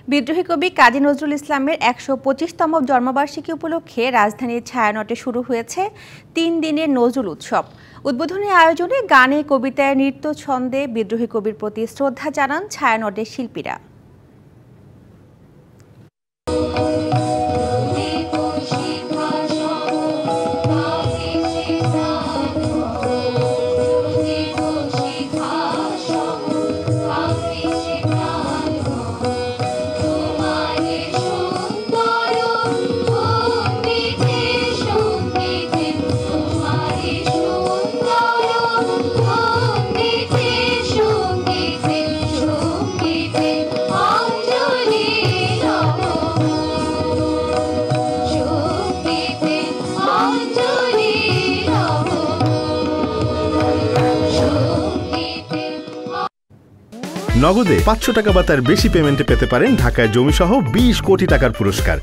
বিদ্রোহী কবি কাজী নজরুল ইসলামের ১২৫তম জন্মবার্ষিকী উপলক্ষে রাজধানীর ছায়ানটে শুরু হয়েছে ৩ দিনের নজরুল উৎসব। উদ্বোধনী আয়োজনে গানে, কবিতায়, নৃত্য, ছন্দে বিদ্রোহী কবির প্রতি শ্রদ্ধা জানান ছায়ানটের শিল্পীরা। নগদে ৫০০ টাকা বা তার বেশি পেমেন্টে পেতে পারেন ঢাকায় জমিসহ ২০ কোটি টাকার পুরস্কার।